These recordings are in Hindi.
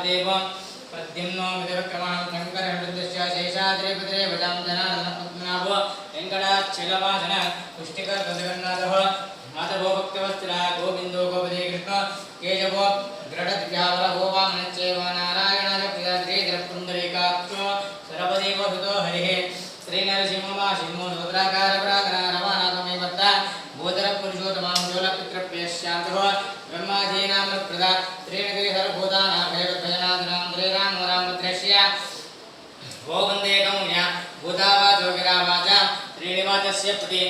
देवो प्रद्युम्नो विदवक्रमणं शङ्करनृत्यस्य शेषाद्रिपदरे भजां जनार्दनपद्मनाभो वेङ्कटाचलवासन पुष्टिकर्तजगन्नाथः माधवो भक्तवत्सला गोविन्दो गोपदे कृष्ण केशवो गृढदिव्यावरभो वामनश्चैव नारायणश्रीधरपुण्डरीकाक्षो सर्वदेवसुतो हरिः श्रीनरसिंहो सिंहो रुद्राकारपरागणा रमानाथमे वर्ता भूतरपुरुषोत्तमं ज्वलपितृप्यश्यान्तः ब्रह्मादीनामप्रदा त्रीणगिरिहरभूतानाभयभजनादनां श्रीरामरामभद्रस्य वो वन्दे गौण्या भूतावाचोगिरावाचा त्रीणिवाचस्य प्रति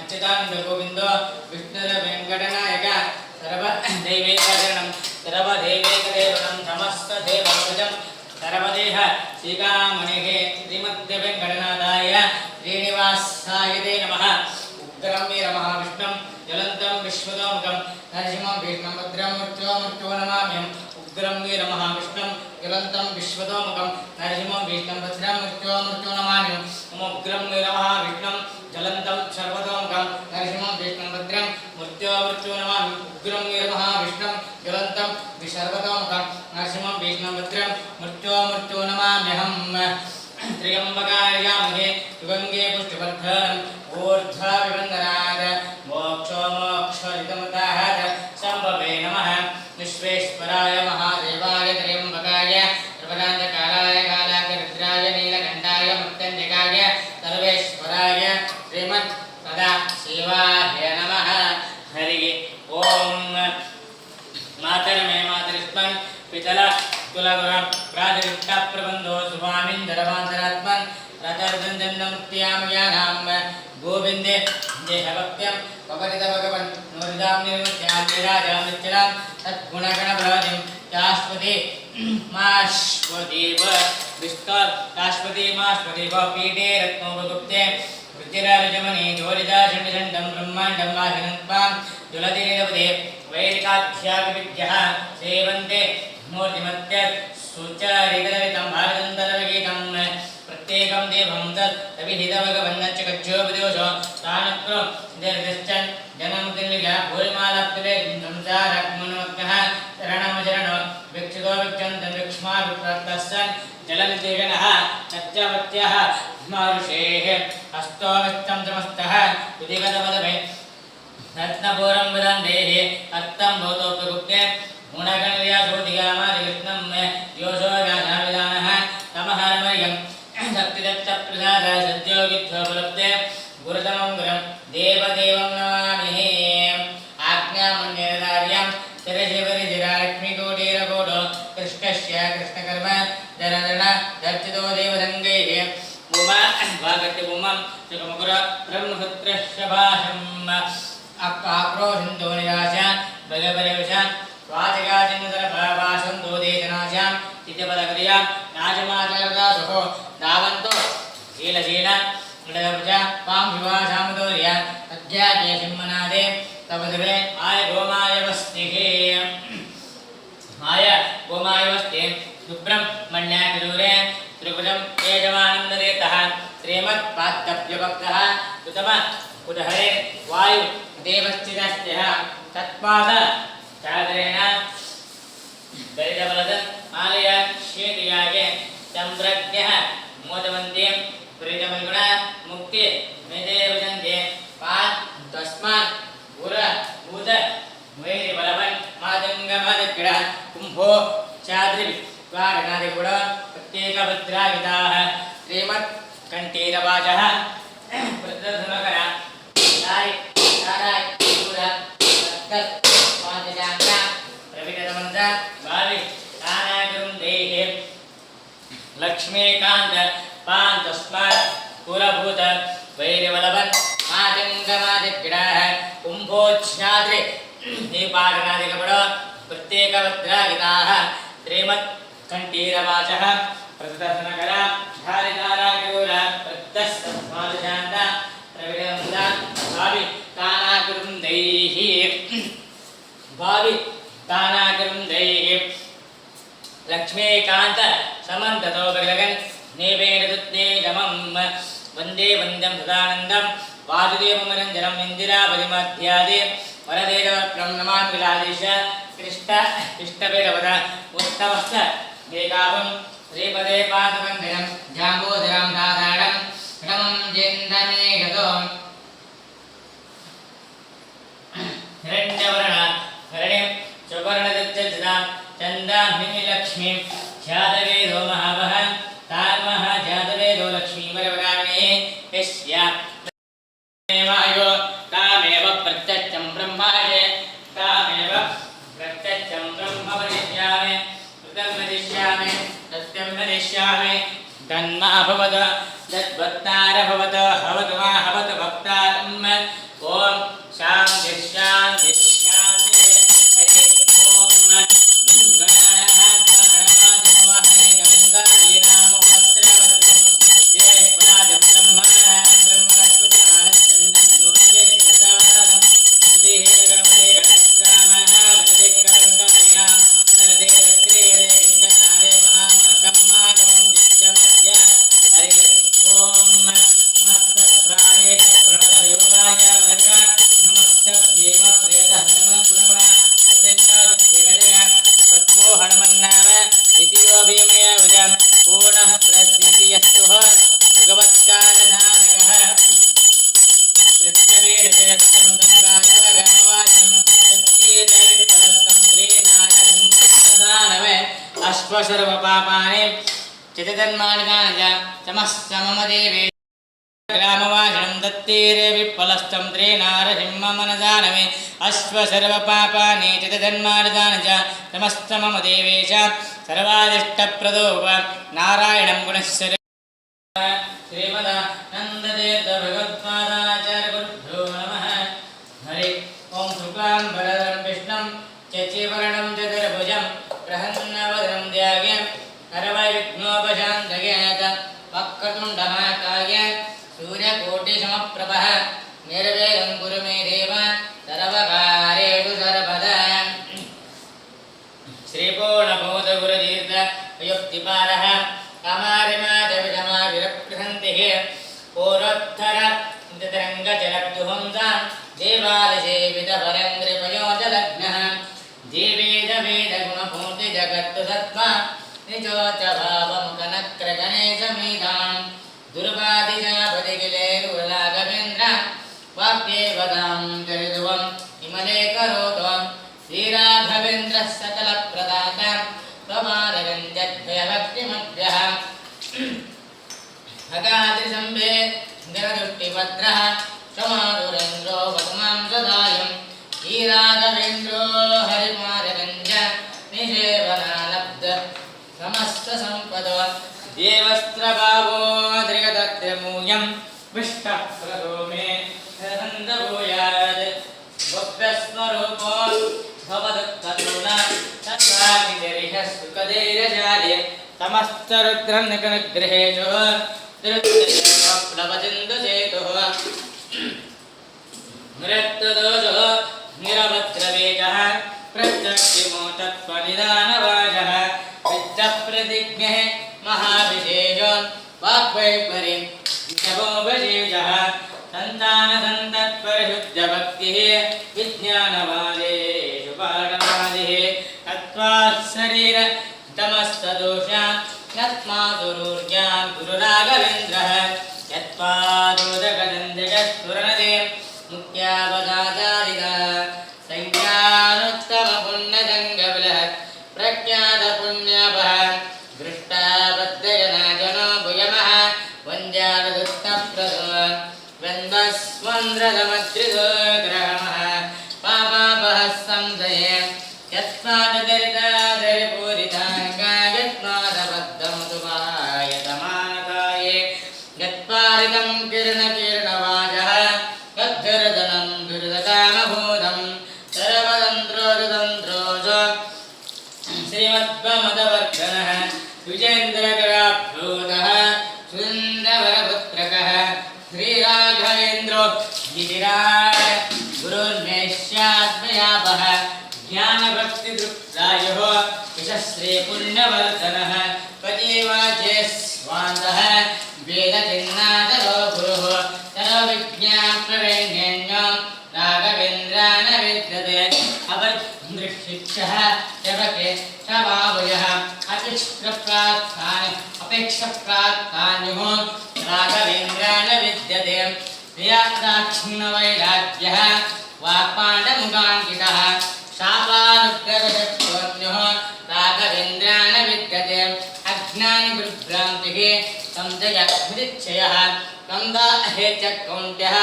अच्युतानन्दगोविन्दो विष्णुरवेङ्कटनायक सर्वदैवैकशरणं सर्वदैवैकदेवतं समस्तदेवभुजं सर्वदेह श्रीकामणिः श्रीमद्वेङ्कटनाथाय श्रीनिवासाय ते नमः उग्रं वीरमहाविष्णुं ज्वलन्तं विश्वतोमुखं नरसिंहं भीष्मं भद्रं मृत्योर्मृत्यो नमाम्यहम् उग्रं वीरमहाविष्णुं ज्वलन्तं विश्वतोमुखं नरसिंहं भीष्मं भद्रं मृत्योर्मृत्यो नमाम्यहम् उग्रं वीरमहाविष्णुं ज्वलन्तं सर्वतोमुखं नरसिंहं भीष्मं भद्रं मृत्योर्मृत्यो नमाम्यहम् उग्रं वीरमहाविष्णुं ज्वलन्तं सर्वतोमुखं नरसिंहं भीष्मं भद्रं मृत्योर्मृत्यो नमाम्यहम् त्र्यम्बकार्यामहे सुगंगे पुष्टिवर्धनम् ऊर्ध्वविवन्दनाद मोक्षोमोक्षरितमुदाहत शम्भवे नमः विश्वेश्वराय महादेवाय त्र्यम्बकाय सर्वदान्तकालाय कालाग्निरुद्राय नीलकण्ठाय मृत्युञ्जयाय सर्वेश्वराय श्रीमत् सदाशिवाय नमः हरिः ओम मातरमे मातरिष्मन् पितला कुलगुरं प्राजविष्टा प्रबन्धो सुभामिन्दरमान्तरात्मन् रतर्दन्दमुक्त्यामयानां गोविन्दे देहभक्त्यं पवरितभगवन् नोरिदां निर्मुक्त्यान्तिराजामित्यरां तद्गुणगणप्रभतिं शाश्वती माश्वतीव विष्कार शाश्वती माश्वतीव पीठे रत्नोपगुप्ते वृत्तिराजमने जोरिदा चण्डचण्डं ब्रह्माण्डं वाहिनत्वां ज्वलतिनिरवदे वैदिकाध्यात्मविद्यः सेवन्ते मूर्तिमत्य सुचारितरितं भारतन्तरगीतं प्रत्येकं देवं तत् तविहितभगवन्नच्चकज्जोपदेशो तानक्रं निर्दिश्चन् जनमुद्रिलिखा भूरिमालाप्तवे संसारग्मनोक्तः शरणमशरणो वीक्षितो वीक्षन्तं वीक्ष्मा विप्रस्तस्सन् जलनिदेशनः तच्चवत्यः मारुषेः हस्तोमिष्टं समस्तः विधिगतपदवे रत्नपूरं वदन्तेः अत्तं भूतोपगुप्ते गुणगणव्यासोदिगामादिकृष्णं योषो व्यासाविधानः तमः रमर्यं शक्तिदत्तप्रसाद सद्योगित्वोपलब्धे गुरुतमं गुरं देवदेवं नमामि आज्ञामन्यदार्यं चिरशिवरिचिरालक्ष्मीकोटीरकोटो कृष्णस्य कृष्णकर्म धरणधरण दर्शितो देवसङ्गैः उमा वागट्यभूमं सुखमुकुर ब्रह्मपुत्रस्य भाषम् आक्रोशन्तो निराश भगवरविशान् स्वातिकाचिन्नतरभाषन्तो देशनाशां चित्यपदकर्यां नाशमाचरदासुखो धावन्तो शीलशील मृडगर्जा पां विवासामुदोर्य अध्यात्मे सिंहनादे तपदुरे आय गोमायवस्तिः आय गोमायवस्ते सुब्रह्मण्याकिरूरे त्रिभुजं तेजमानन्ददेतः श्रीमत्पाद्यभक्तः उत्तम उदहरे वायु देवस्थितस्त्यः तत्पाद चादरेण दरिद्रबलद मालय शीलियागे चन्द्रज्ञः मोदवन्ते प्रीतमगुण मुक्ति मेदेवजन्ते पाद तस्मात् गुर भूत वैरिबलवन् मादङ्गमदक्रीड कुम्भो चाद्रि वागणादिगुण प्रत्येकभद्राविदाः श्रीमत्कण्ठीरवाचः प्रदर्शनकर साय साराय गुर तत् पादजांगा प्रविगतमन्द भावि तानागुरुं देहे लक्ष्मीकान्त पान्तस्मात् कुलभूत वैरिवलवन् मादङ्गमादिक्रीडाः कुम्भोच्छाद्रि दीपाटनादिकपड प्रत्येकभद्रागिताः श्रीमत्कण्ठीरवाचः प्रदर्शनकर धारितारागुर प्रत्यस्तस्मादशान्त प्रविगतमन्द भावि तानागुरुं देहि भावि तानागुरुं देहि लक्ष्मीकान्त समन्ततो बगलगन् नेवेदुत्तेजमं वन्दे वन्द्यं सदानन्दं वासुदेवमरञ्जनम् इन्दिरापतिमध्यादे वरदेवप्रं नमामि विलादेश कृष्ण इष्टपेडवद उत्तमस्य एकापं श्रीपदे पादवन्दनं जाम्बोदरं साधारणं प्रथमं चिन्तने गतो हिरण्यवर्ण हरिणीं सुवर्णदत्तजटां चन्दामिनी लक्ष्मीं ध्यातवेदो महावः तान्मः ध्यातवेदो लक्ष्मीवरवराणे यस्या देवायो तामेव प्रत्यक्षं ब्रह्माय तामेव प्रत्यक्षं ब्रह्म वदिष्यामि कृतं वदिष्यामि सत्यं वदिष्यामि तन्मा भवत तद्भक्तार भवत भवतु वा भवतु भक्तारम् ॐ शान्ति शान्ति शान्ति हरि ॐ गणाः गणपतिमोहने गङ्गाधीनामो भद्रवद्रं जयपराजं ब्रह्मणां ब्रह्मस्पदानन्दं ज्योतिषेदजातं श्रुतिहेरगमने गणस्कामः वरदिक्करङ्गवीणां नरदे दक्रियरे गञ्जनारे महामकं मागमं जित्यमस्य हरि ॐ नमस्तप्राणे प्रणतदेवाय वर्गा नमस्त भीम प्रेत हनुमन् गुणगुण अत्यन्तादिगजग पद्मो हनुमन्नाम इतियो भीमया वजं पूर्णः प्रज्ञति यस्तुः भगवत्कालधारकः कृष्णवेदजयस्तं तत्कालगमवाचं तत्कीर्तनविफलस्तं श्रीनारायणं सदानवे अश्वसर्वपापानि चितजन्मानिदानि च समस्तममदेवे ग्रामवासिनं दत्तीरे विफलस्तं श्रीनारसिंहमनदानवे अश्वसर्वपापानि चितजन्मानिदानि च समस्तमम देवेश सर्वादिष्टप्रदो नारायणं गुणश्चर्य श्रीमदानन्दतीर्थ भगवत्पादाचार्य गुरुभ्यो नमः हरि ओं शुक्लां वरदं विष्णुं शशिवर्णं चतुर्भुजं प्रसन्नवदनं ध्याये सर्वविघ्नोपशान्तये वक्रतुण्डमहाकाय सूर्यकोटिसमप्रभः निर्वेदं कुरु मे देव सर्वकार्येषु सर्वदा श्रीपूर्णबोधगुरुतीर्थ युक्तिपारः कामारिमाचविषमाविरप्रसन्तिः पूर्वोत्तर तरङ्गचलद्युहंसां देवालसेवितपरङ्ग्रिपयोजलग्नः जीवेदवेदगुणपूर्तिजगत्तु सत्त्वा निजोच्चभावमुखनक्रगणेशमेधां दुर्वादिशापदिगिलेरुलाघवेन्द्र वाग्देवतां चरितुवं विमले करोत्वं श्रीराघवेन्द्रः सकलप्रदाता प्रमादगञ्जद्भयभक्तिमभ्यः अगाद्रिसम्भे जगदुष्टिभद्रः समाधुरेन्द्रो वसुमां सदायं श्रीराघवेन्द्रो हरिमादगञ्ज निषेवनालब्ध समस्तसम्पदो देवस्त्रभावो दृगदद्रमूयं विष्टप्रदो मे हन्दभूयात् भक्तस्वरूपो भवदुःखतुल तत्त्वादिजरिहः सुखधैर्यशाले समस्तरुद्रन्निकनुग्रहेषु प्लवचिन्दुचेतुः मृत्युदोषो निरवज्रवेगः प्रत्यक्षिमोचत्वनिदानवाजः विद्यप्रतिज्ञः महाविशेषो वाग्वैपरि जपोपशेषः सन्तानसन्तत्परिशुद्धभक्तिः विज्ञानवादेषु पाठवादिः तत्त्वाशरीर तमस्तदोषान् यत्मातुरूर्जान् गुरुराघवेन्द्रः यत्पादोदकदन्दजस्फुरणदे मुख्यापदाचारिता संज्ञानोत्तमपुण्यसङ्गबलः प्रज्ञातपुण्यपः दृष्टाबद्धजनाजनो भुयमः वन्द्यादुत्तप्रदो द्वन्द्वस्वन्द्रदमद्रिदो ग्रहमः पापापः संशये यत्पाददरितादरिपूरिताङ्गायत्मादबद्धमुतुपायतमानकाये यत्पारितं किरणकिरणवाजः तद्धर्दनं दुर्दकामभूतं सर्वतन्त्रोदतन्त्रोज श्रीमद्वमदवर्धनः विजेन्द्रकराभ्यूतः सुन्दरवरपुत्रकः श्रीराघवेन्द्रो गिरिराज गुरुर्मेष्याद्वयापः ज्ञानभक्तिदृक्रायुः यशस्श्रीपुण्यवर्धनः पतिवाचे स्वान्तः वेदचिन्नादरो गुरुः सर्वविज्ञाप्रवेण्यन्यो राघवेन्द्रान विद्यते अपदृक्षिक्षः जपके शवावयः अति अपेक्षप्रार्थान्युः राघवेन्द्राण विद्यते प्रियादाक्षिण्णवैराग्यः वाक्पाण्डमुखाङ्कितः शापानुग्रहशक्तोऽन्युः राघवेन्द्राण विद्यते अज्ञानिविभ्रान्तिः संजयविदिच्छयः नन्दाहे च कौन्त्यः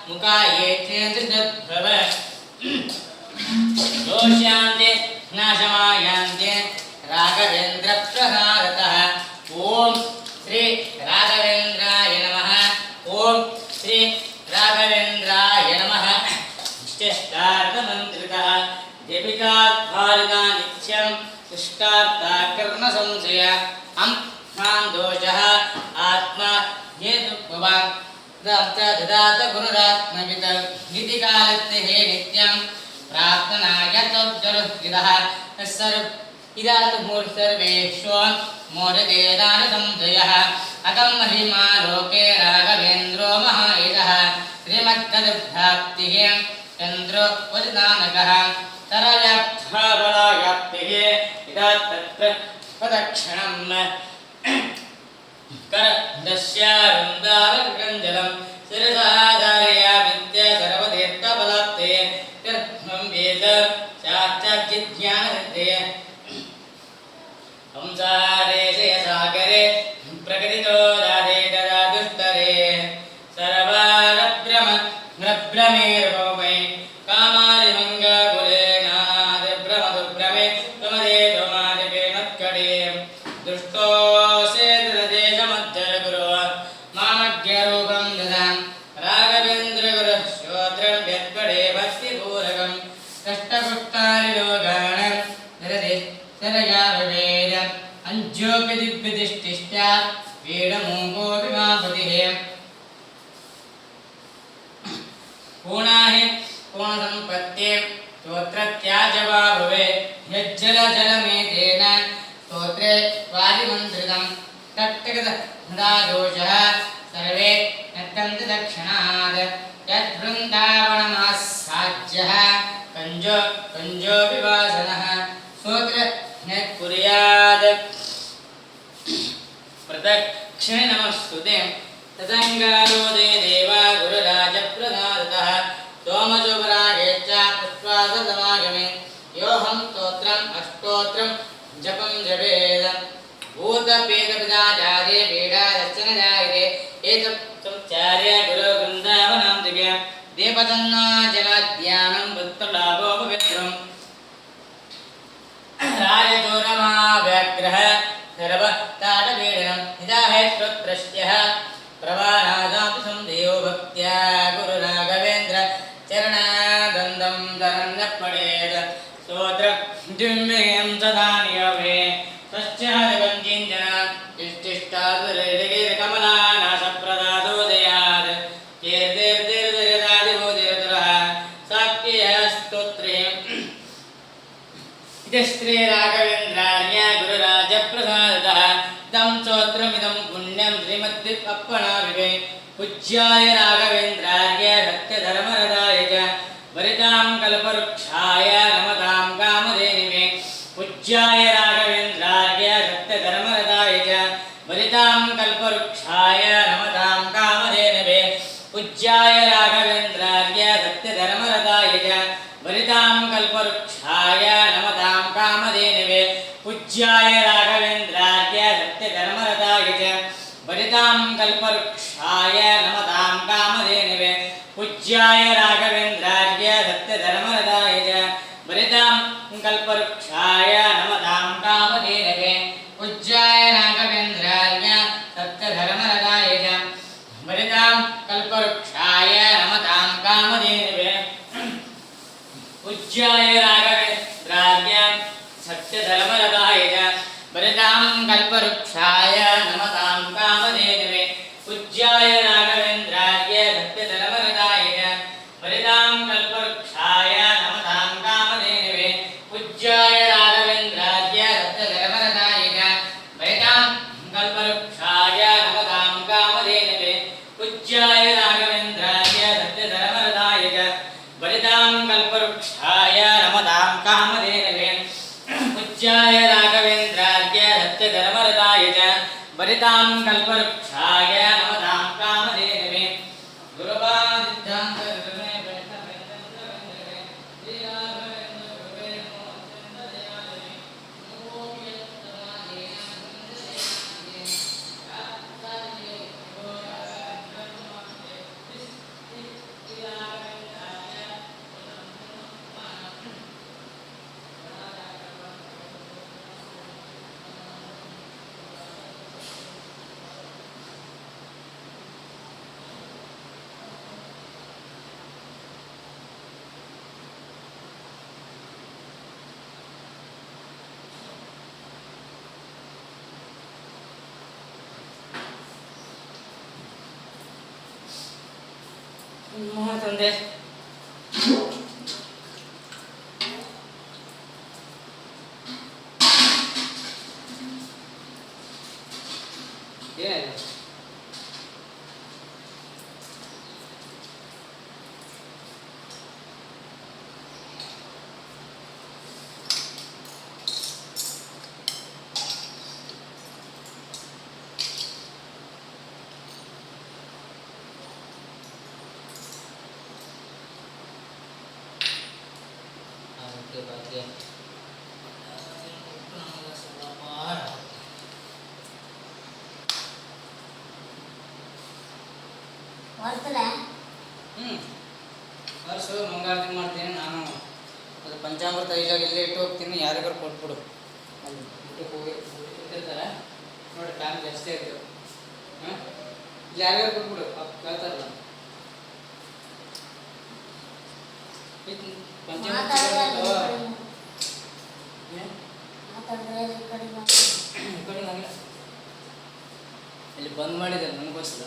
मुखाये चेन्द्रभ्रव दोष्यान्ते नाशमायान्ते राघवेन्द्र प्रसादतः ओम श्री राघवेन्द्राय नमः ओम श्री राघवेन्द्राय नमः इष्टार्थमन्त्रितः दीपिकात्फालिका नित्यं इष्टार्था कर्मसंशय दोषः आत्मा हेतुभवान् ददात गुरुरात्मविद इति कालस्य हे नित्यं प्रार्थनाय तद्गरुः सर्व इदात मूर्धर्वेश्व मोदकेदान संशयः अकं महिमा लोके राघवेन्द्रो महायशः श्रीमद्गदभ्राप्तिः चन्द्रो वरदानकः तरव्याप्तिः इदात तत्र प्रदक्षिणम् करदस्यावृन्दावगञ्जलं शिरसाधारया विद्या सर्वतीर्थफलाप्ते तीर्थं वेद शास्त्राज्ञानसिद्धे संसारे सागरे प्रकृतितो राधे तदा दुष्टरे सर्वारभ्रमेर्भवै कामादिमङ्गकुले नादिभ्रमदुभ्रमे प्रमदे त्वमादिपेणत्कटे दुष्टोऽसे तदेशमध्यगुरो मामज्ञरूपं ददान् राघवेन्द्रगुरुः श्रोत्रं यत्कटे भक्तिपूरकं कष्टकुष्टारिलोगाणां निरते सरयावेद अंजोपि दिव्यदिष्टिष्टात् वेदमूकोऽपि मापतिः पूर्णाहि पूर्णसम्पत्ते स्तोत्रत्याजवा भवे यज्जलजलमेतेन स्तोत्रे वादिमन्त्रितं तट्टगतदादोषः सर्वे नत्यन्ति दक्षिणात् यद्वृन्दावनमासाज्यः कञ्जोऽपि वासनः स्तोत्र कुर्याद प्रदक्षिणे नमस्तुते तदङ्गारो दे देवा गुरुराजप्रसादतः सोमशुभरागे च पुष्पादसमागमे योऽहं स्तोत्रम् अष्टोत्रं जपं जपेद भूतपेदपिदाचार्ये पीडादर्शनजायते एतत्संचार्य गुरुवृन्दावनान्तिके देवतन्नाजनाध्यानं वृत्तलाभोपवित्रम् राजचोरमाव्याग्रह सर्वताटपीडनं निदाहे श्रोत्रस्यः प्रवानादापि संदेहो भक्त्या गुरुराघवेन्द्र चरणादन्दं तरन्न पडेद स्तोत्र दिव्यं सदा नियमे स्वच्छादकञ्चिञ्जन इष्टिष्टादुरकमलानाशप्रदादोदयात् कीर्तिर्दिर्दिर्दादिभूतिर्दुरः साक्यः स्तोत्रे श्री राघवेन्द्राय गुरुराजप्रसादतः तं स्तोत्रमिदं पुण्यं श्रीमद्दिक्पप्पणाविवे पूज्याय राघवेन्द्राय सत्यधर्मरदाय च वरितां कल्पवृक्षाय नमतां कामधेनुवे पूज्याय राघवेन्द्राय सत्यधर्मरदाय च वरितां कल्पवृक्षाय नमतां कामधेनुवे पूज्याय राघवेन्द्राय सत्यधर्मरदाय च वरितां कल्पवृक्षाय नमतां कामधेनुवे पूज्याय राघवेन्द्राय सत्यधर्मरदाय च वरितां कल्पवृक्षाय नमतां कामधेनुवे पूज्याय राघवेन्द्राय सत्यधर्मरदाय च वरितां कल्पवृक्षाय नमतां कामधेनुवे पूज्याय राघवेन्द्राय सत्यधर्मरदाय च वरितां कल्पवृक्षाय नमतां कामधेनुवे पूज्याय राघवेन्द्राय सत्यधर्मरदाय च वरितां कल्पवृक्षाय नमतां कामधेनुवे पूज्याय राघवेन्द्राय सत्यधर्मरदाय च वरितां कल्पवृक्षाय नमतां कामधेनुवे पूज्याय राघवेन्द्राय सत्यधर्मरदाय च वरितां कल्पवृक्षाय नमतां कामधेनुवे पूज्याय राघवेन्द्राय सत्यधर्मरदाय च वरितां कल्पवृक्षाय नमतां कामधेनुवे पूज्याय राघवेन्द्राय कल्पवृक्षाय च वरितां कल्पवृक्षाय नमतां कामधेनवे गुरुपादिभ्यां सर्वे ತಂದೆ ಏನಾಯ್ತು ಭಾಗ್ಯ ವರ್ಷು ಮಂಗಾರತಿ ಮಾಡ್ತೀನಿ ನಾನು ಅದು ಪಂಚಾಮೃತ ಇವಾಗ ಎಲ್ಲೇ ಇಟ್ಟು ಹೋಗ್ತೀನಿ ಯಾರಿಗಾರು ಕೊಟ್ಬಿಡು ಅಲ್ಲಿ ಊಟಕ್ಕೆ ಹೋಗಿ ಇಟ್ಟಿರ್ತಾರೆ ನೋಡಿ ಟೈಮ್ ಜಾಸ್ತಿ ಆಯಿತು ಹಾಂ ಯಾರಿಗಾರು ಕೊಟ್ಬಿಡು ಕೇಳ್ತಾರಲ್ಲ ಇಲ್ಲಿ ಬಂದ್ ಮಾಡಿದೆ ನನಗೋಸ್ಕರ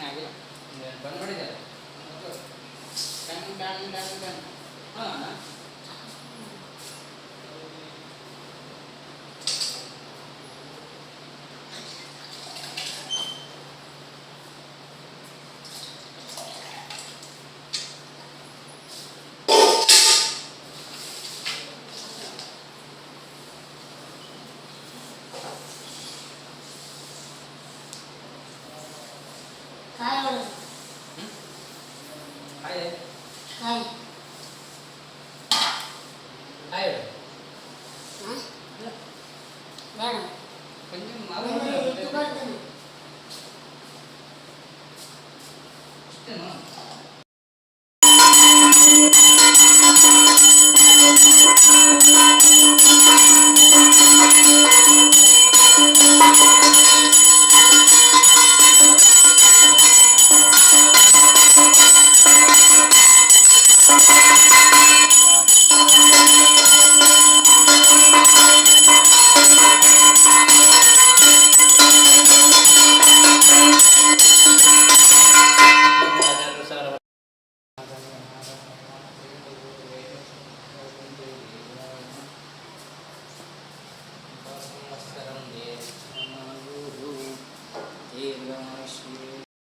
ಆಗಿಲ್ಲ ಬಂದ್ ಮಾಡಿದ್ದಾರೆ ಹಾಂ